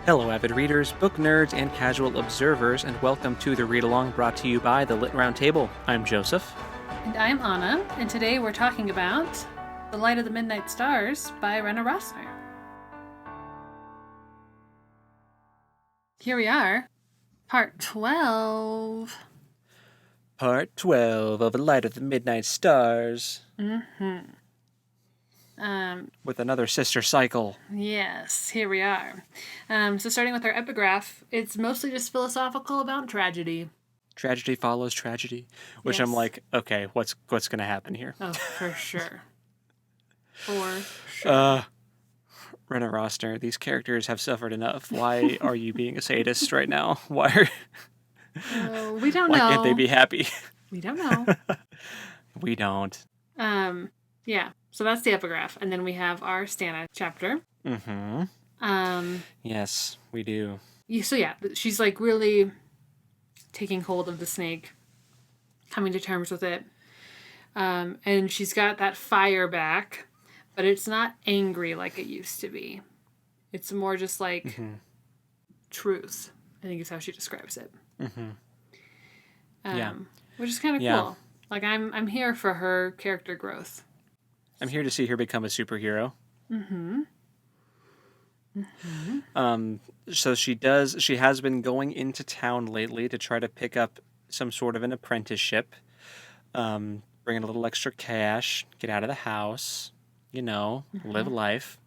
Hello, avid readers, book nerds, and casual observers, and welcome to the Read Along brought to you by the Lit Round Table. I'm Joseph. And I'm Anna, and today we're talking about The Light of the Midnight Stars by Rena Rossner. Here we are, part 12. Part 12 of The Light of the Midnight Stars. With another sister cycle. Yes, here we are. So starting with our epigraph, it's mostly just philosophical about tragedy. Tragedy follows tragedy. Which Yes. I'm like, okay, what's going to happen here? Oh, for sure. For sure. Rena Rossner, these characters have suffered enough. Why are you being a sadist right now? Why We don't know. Why can't they be happy? We don't know. We don't. Yeah, so that's the epigraph. And then we have our Stannah chapter. Yes, we do. So yeah, she's like really taking hold of the snake, coming to terms with it. And she's got that fire back, but it's not angry like it used to be. It's more just like truth, I think is how she describes it. Yeah. Which is kind of cool. Like I'm here for her character growth. I'm here to see her become a superhero. So she has been going into town lately to try to pick up some sort of an apprenticeship, bring in a little extra cash, get out of the house, live life.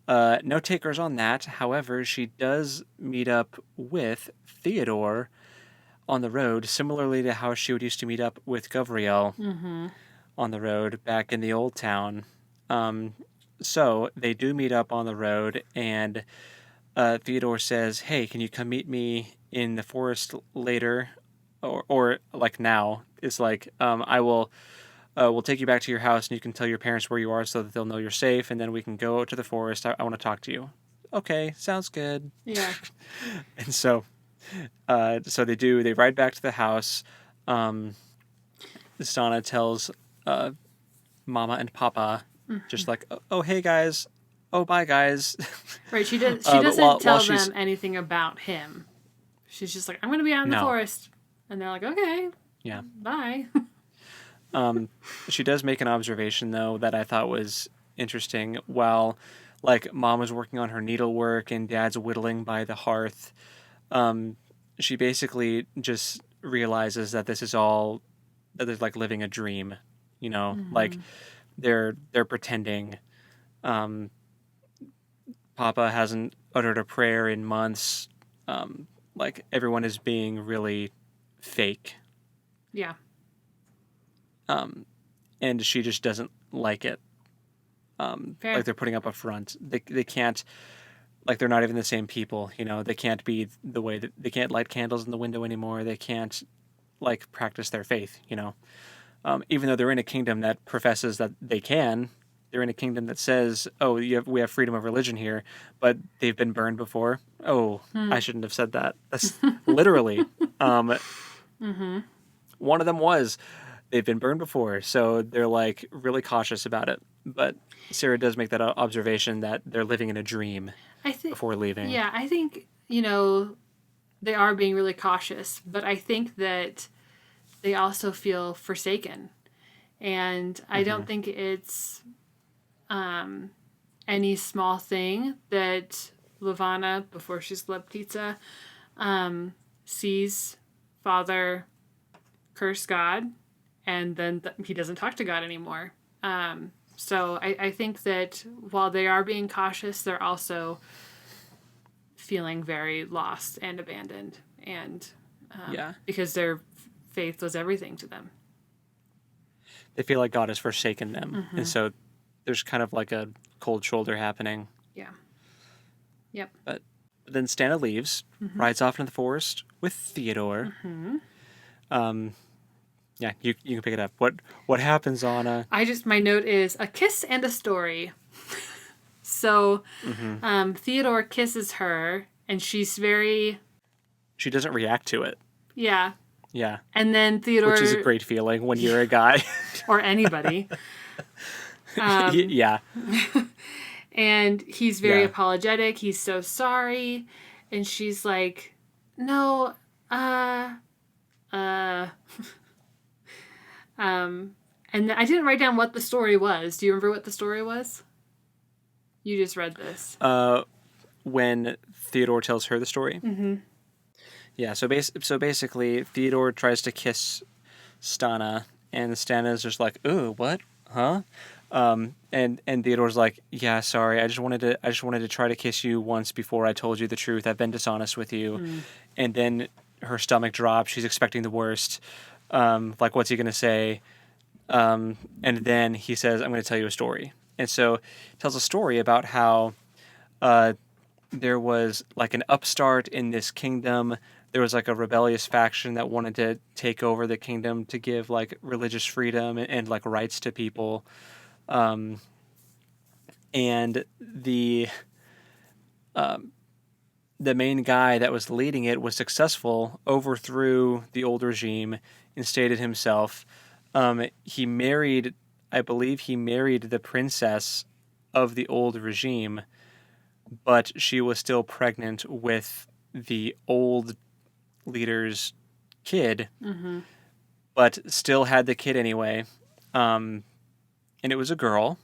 No takers on that. However, she does meet up with Theodore on the road, similarly to how she would used to meet up with Gavriel on the road back in the old town. So they do meet up on the road, and Theodore says, "Hey, can you come meet me in the forest later, or like now?" It's like, we'll take you back to your house, and you can tell your parents where you are, so that they'll know you're safe, and then we can go to the forest. I want to talk to you. Okay, sounds good. Yeah. And so they do. They ride back to the house. Stana tells Mama and Papa, just like, "Oh, hey guys, oh bye guys." Right. She doesn't while tell she's- them anything about him. She's just like, I'm going to be out in the forest, and they're like, okay. Yeah. Bye. She does make an observation though that I thought was interesting. While like Mom was working on her needlework and Dad's whittling by the hearth, she basically just realizes that this is all that they're like living a dream, like they're pretending. Papa hasn't uttered a prayer in months. Like everyone is being really fake. Yeah. And she just doesn't like it. Fair. Like they're putting up a front. They can't, like they're not even the same people, they can't be the way that they can't light candles in the window anymore. They can't like practice their faith, even though they're in a kingdom that professes that they can. They're in a kingdom that says, "Oh, we have freedom of religion here," but they've been burned before. Oh, I shouldn't have said that. That's literally. One of them was. They've been burned before, so they're like really cautious about it. But Sarah does make that observation that they're living in a dream before leaving. Yeah, I think, they are being really cautious, but I think that they also feel forsaken. And I don't think it's any small thing that Levana, before she slept pizza, sees Father curse God, and then he doesn't talk to God anymore. So I think that while they are being cautious, they're also feeling very lost and abandoned, and because their faith was everything to them. They feel like God has forsaken them, and so there's kind of like a cold shoulder happening. Yeah. Yep. But then Stana leaves, rides off into the forest with Theodore. Yeah, you can pick it up. What happens on a... my note is a kiss and a story. So Theodore kisses her, and she's very... She doesn't react to it. Yeah. Yeah. And then Theodore... Which is a great feeling when you're a guy. or anybody. Yeah. And he's very Yeah. apologetic. He's so sorry. And she's like, no, uh, and I didn't write down what the story was. Do you remember what the story was? You just read this. When Theodore tells her the story. Mm-hmm. Yeah, so basically, Theodore tries to kiss Stana, and Stana's just like, "Ooh, what? Huh?" And Theodore's like, "Yeah, sorry. I just wanted to try to kiss you once before I told you the truth. I've been dishonest with you." Mm. And then her stomach drops. She's expecting the worst. Like, what's he gonna say? And then he says, "I'm going to tell you a story." And so he tells a story about how there was like an upstart in this kingdom. There was like a rebellious faction that wanted to take over the kingdom to give like religious freedom and like rights to people. And the main guy that was leading it was successful, overthrew the old regime, instated himself. He married, I believe he married the princess of the old regime, but she was still pregnant with the old leader's kid, Mm-hmm. but still had the kid anyway. And it was a girl.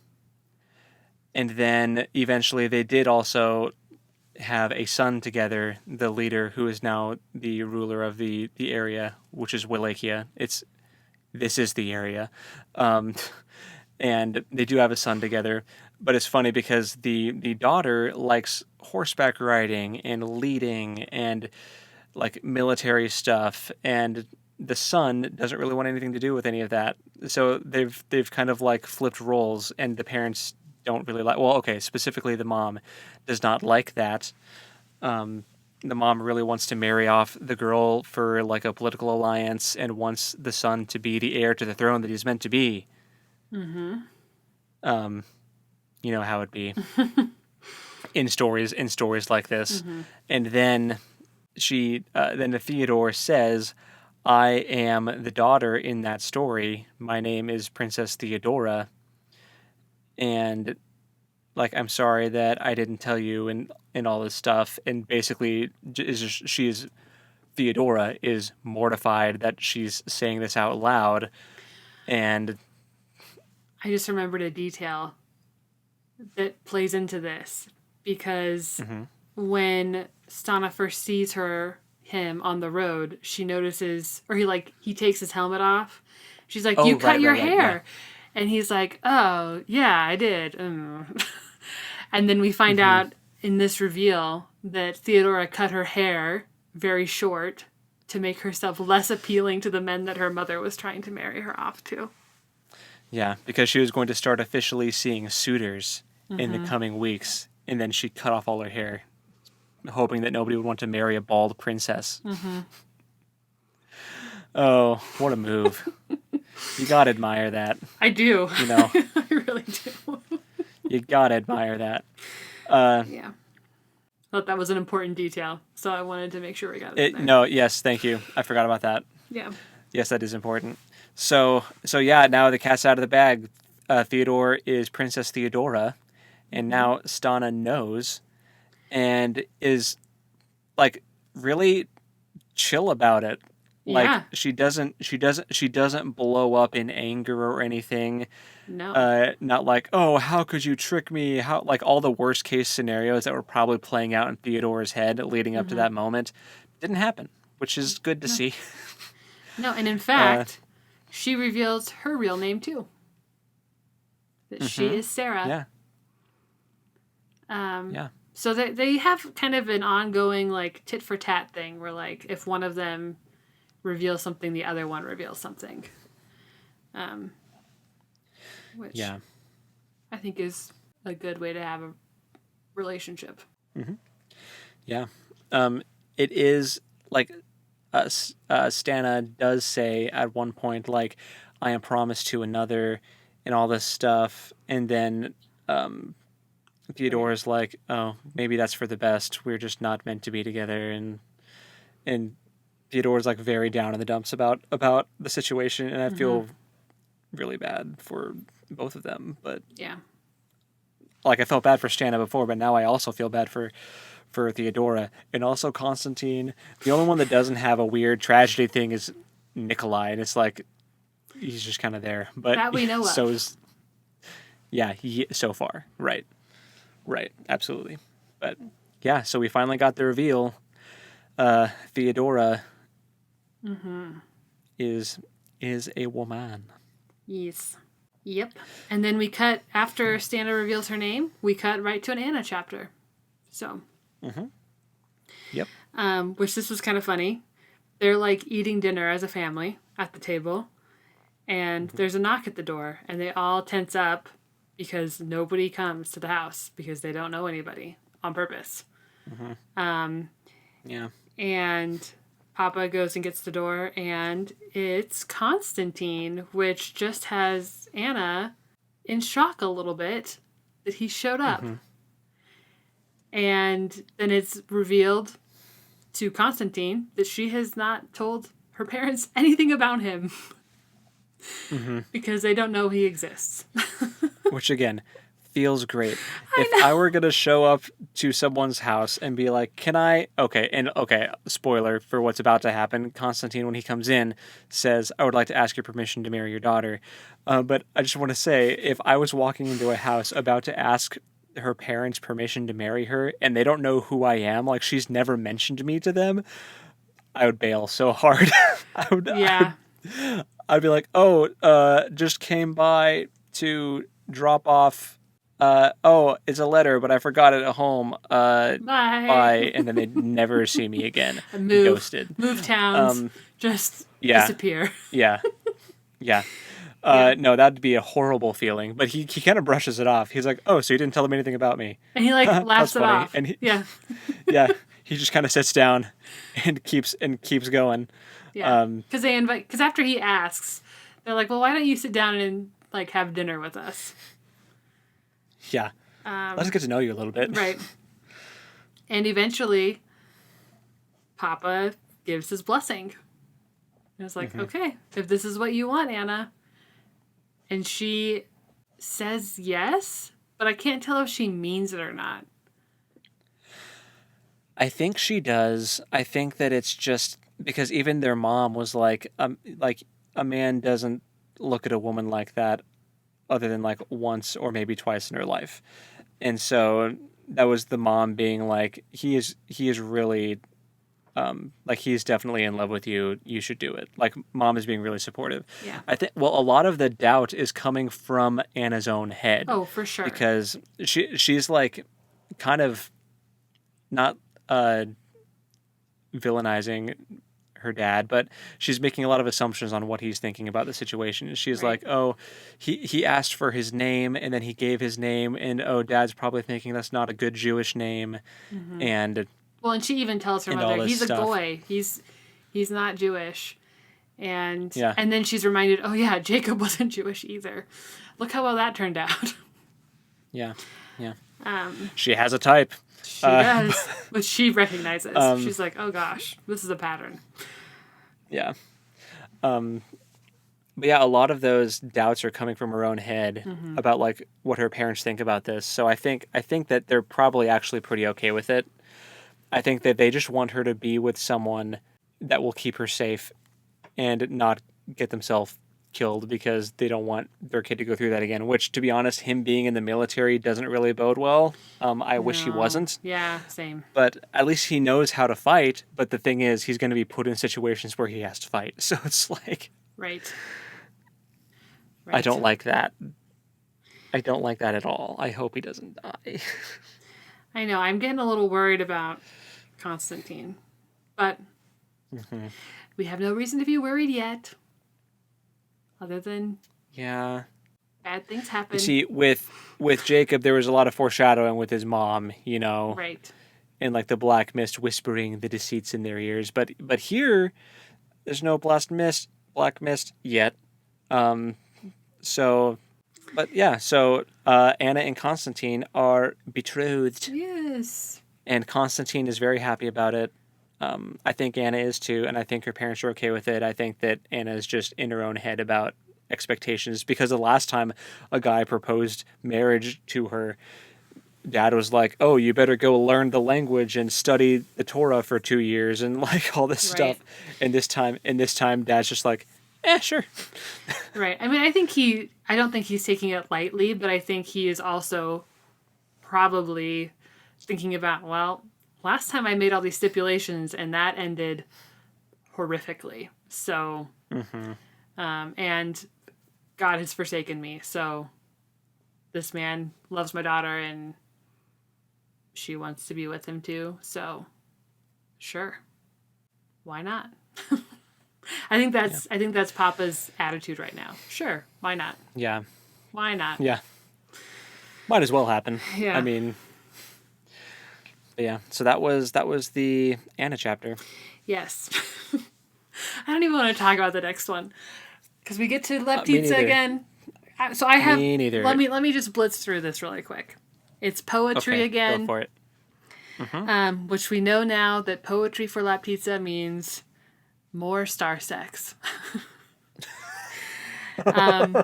And then eventually they did also have a son together, the leader who is now the ruler of the area, which is Wallachia. This is the area. And they do have a son together. But it's funny because the daughter likes horseback riding and leading and like military stuff, and the son doesn't really want anything to do with any of that. So they've kind of like flipped roles, and the parents don't really like. Well, okay, specifically the mom does not like that. The mom really wants to marry off the girl for like a political alliance and wants the son to be the heir to the throne that he's meant to be. Mm-hmm. You know how it be in stories like this. Mm-hmm. And then then the Theodore says, "I am the daughter in that story. My name is Princess Theodora, and like I'm sorry that I didn't tell you and all this stuff." And basically, Theodora is mortified that she's saying this out loud, and I just remembered a detail that plays into this because when Stana first sees him on the road, she notices, or he takes his helmet off. She's like, "You cut your hair," yeah. and he's like, "Oh yeah, I did." And then we find out in this reveal that Theodora cut her hair very short to make herself less appealing to the men that her mother was trying to marry her off to. Yeah, because she was going to start officially seeing suitors in the coming weeks, and then she cut off all her hair, hoping that nobody would want to marry a bald princess. Oh, what a move. You gotta admire that. I do. You know, I really do. you gotta admire that. Yeah. Thought that was an important detail, so I wanted to make sure we got it in there. No, yes, thank you. I forgot about that. Yeah. Yes, that is important. So yeah, now the cat's out of the bag. Theodore is Princess Theodora, and now Stana knows, and is like really chill about it. Like Yeah. she doesn't blow up in anger or anything. No. Not like, "Oh, how could you trick me?" How like all the worst case scenarios that were probably playing out in Theodora's head leading up to that moment didn't happen, which is good to see. No, and in fact, she reveals her real name too. That she is Sarah. Yeah. Yeah. So they have kind of an ongoing like tit for tat thing where like if one of them reveals something, the other one reveals something. Which I think is a good way to have a relationship. Yeah. It is like Stana does say at one point, like, "I am promised to another," and all this stuff, and then Theodora's like, "Oh, maybe that's for the best. We're just not meant to be together," and Theodora's like very down in the dumps about the situation, and I feel really bad for both of them, but Yeah. like I felt bad for Stana before, but now I also feel bad for Theodora, and also Constantine. The only one that doesn't have a weird tragedy thing is Nikolai, and it's like he's just kind of there. But That we know so of. is so far, right, absolutely. But yeah, so we finally got the reveal. Theodora is a woman. Yes. Yep. And then we cut, after Stana reveals her name, we cut right to an Anna chapter. So. Yep. Which this was kind of funny. They're like eating dinner as a family at the table, and there's a knock at the door, and they all tense up because nobody comes to the house because they don't know anybody on purpose. Yeah. And Papa goes and gets the door, and it's Constantine, which just has Anna in shock a little bit that he showed up. And then it's revealed to Constantine that she has not told her parents anything about him because they don't know he exists. Which again feels great. If I were gonna show up to someone's house and be like, "Can I?" Okay, spoiler for what's about to happen. Constantine, when he comes in, says, "I would like to ask your permission to marry your daughter." But I just want to say, if I was walking into a house about to ask her parents' permission to marry her, and they don't know who I am, like she's never mentioned me to them, I would bail so hard. I'd be like, just came by to drop off. It's a letter, but I forgot it at home. Bye. And then they'd never see me again. Ghosted. Move towns. Just disappear. Yeah. No, that'd be a horrible feeling. But he kind of brushes it off. He's like, "Oh, so you didn't tell them anything about me?" And he like laughs it off. And he just kind of sits down and keeps going. Yeah, because after he asks, they're like, "Well, why don't you sit down and like have dinner with us?" Yeah, let's get to know you a little bit. Right. And eventually, Papa gives his blessing. And it's like, okay, if this is what you want, Anna. And she says yes, but I can't tell if she means it or not. I think she does. I think that it's just because even their mom was like a man doesn't look at a woman like that other than like once or maybe twice in her life. And so that was the mom being like, he is really like he's definitely in love with you. You should do it. Like mom is being really supportive. Yeah. I think, well, a lot of the doubt is coming from Anna's own head. Oh, for sure. Because she's like kind of not villainizing her dad, but she's making a lot of assumptions on what he's thinking about the situation. She's like, "Oh, he asked for his name and then he gave his name, and dad's probably thinking that's not a good Jewish name." And well, and she even tells her mother, "He's a goy. He's not Jewish." And then she's reminded, "Oh yeah, Jacob wasn't Jewish either. Look how well that turned out." Yeah. She has a type. She does, but she recognizes. She's like, "Oh gosh, this is a pattern." Yeah. But yeah, a lot of those doubts are coming from her own head about like what her parents think about this. So I think that they're probably actually pretty okay with it. I think that they just want her to be with someone that will keep her safe and not get themselves killed because they don't want their kid to go through that again, which, to be honest, him being in the military doesn't really bode well. I wish he wasn't. Yeah, same. But at least he knows how to fight. But the thing is, he's going to be put in situations where he has to fight. So it's like... Right. I don't like that. I don't like that at all. I hope he doesn't die. I know. I'm getting a little worried about Constantine. But we have no reason to be worried yet. Other than bad things happen. You see, with Jacob, there was a lot of foreshadowing with his mom, you know. Right. And like the black mist whispering the deceits in their ears. But here, there's no black mist yet. So Anna and Constantine are betrothed. Yes. And Constantine is very happy about it. I think Anna is too, and I think her parents are okay with it. I think that Anna is just in her own head about expectations because the last time a guy proposed marriage to her, Dad was like, "Oh, you better go learn the language and study the Torah for 2 years and like all this Right. stuff." And this time, Dad's just like, sure." Right. I mean, I don't think he's taking it lightly, but I think he is also probably thinking about, well, last time I made all these stipulations and that ended horrifically. So, and God has forsaken me. So this man loves my daughter and she wants to be with him too. So sure. Why not? I think that's Papa's attitude right now. Sure, why not? Yeah. Why not? Yeah. Might as well happen. Yeah. I mean, yeah. So that was the Anna chapter. Yes. I don't even want to talk about the next one because we get to Me Leptitsa neither. again. So I have. Me neither. Let me just blitz through this really quick. It's poetry Okay, again. go for it. Which we know now that poetry for Leptitsa means more star sex.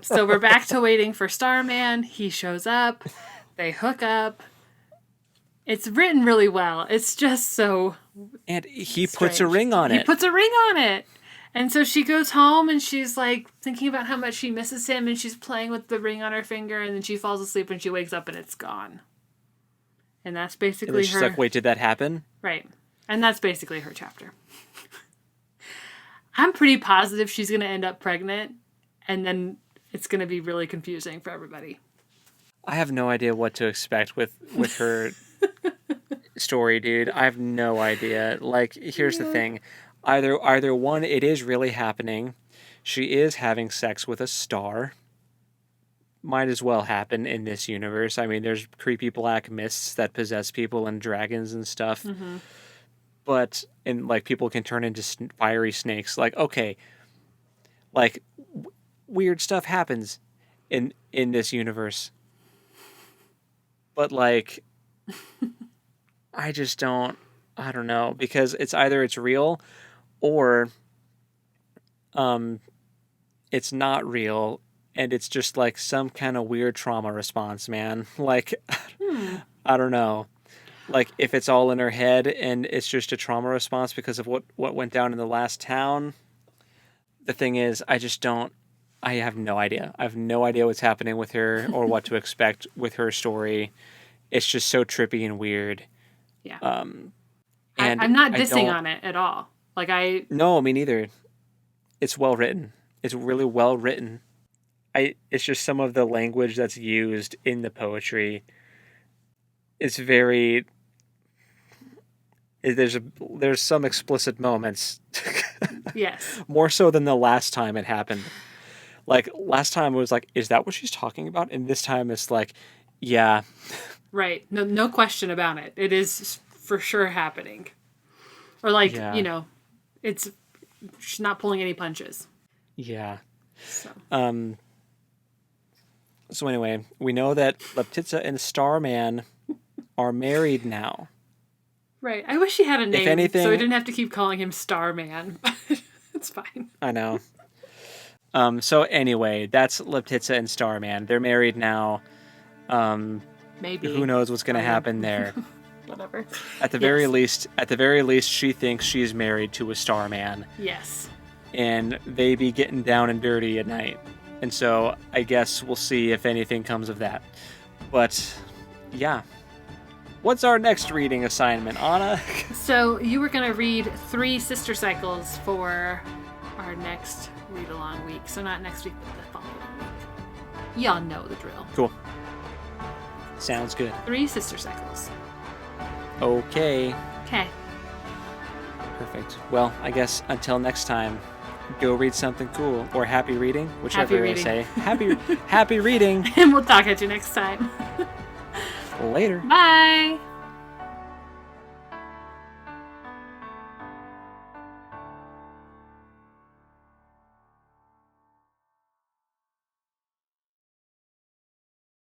So we're back to waiting for Starman. He shows up. They hook up. It's written really well. It's just so And he strange. puts a ring on He it. puts a ring on it. And so she goes home and she's like thinking about how much she misses him and she's playing with the ring on her finger and then she falls asleep and she wakes up and it's gone. And that's And basically then she's her. like, "Wait, did that happen?" Right. And that's basically her chapter. I'm pretty positive she's going to end up pregnant and then it's going to be really confusing for everybody. I have no idea what to expect with her story, dude. I have no idea. Like, here's the thing. Either one, it is really happening. She is having sex with a star. Might as well happen in this universe. I mean, there's creepy black mists that possess people and dragons and stuff. But, and like, people can turn into fiery snakes. Like, okay. Like, weird stuff happens in this universe. But, like, I don't know, because it's either it's real or it's not real and it's just like some kind of weird trauma response, man. Like, I don't know. Like, if it's all in her head and it's just a trauma response because of what went down in the last town. The thing is, I have no idea. I have no idea what's happening with her or what to expect with her story. It's just so trippy and weird. Yeah. And I'm not dissing on it at all. Like No, me neither. It's well written. It's really well written. It's just some of the language that's used in the poetry. It's very. There's some explicit moments. Yes. More so than the last time it happened. Like, last time it was like, is that what she's talking about? And this time it's like, yeah. Right. No question about it. It is for sure happening. Or like, Yeah. she's not pulling any punches. Yeah. So. So anyway, we know that Leptitsa and Starman are married now. Right. I wish he had a name anything- so we didn't have to keep calling him Starman. It's fine. I know. So anyway, that's Leptitsa and Starman. They're married now. Maybe. Who knows what's going to happen there? Whatever. At the very least, she thinks she's married to a Starman, Yes. and they be getting down and dirty at night. And so I guess we'll see if anything comes of that. But yeah. What's our next reading assignment, Anna? So you were going to read 3 sister cycles for our next read-along week. So not next week, but the following week. Y'all know the drill. Cool. Sounds good. 3 sister cycles. Okay. Okay. Perfect. Well, I guess until next time, go read something cool or happy reading, whichever Happy I reading. say. Happy reading. And we'll talk at you next time. Later. Bye.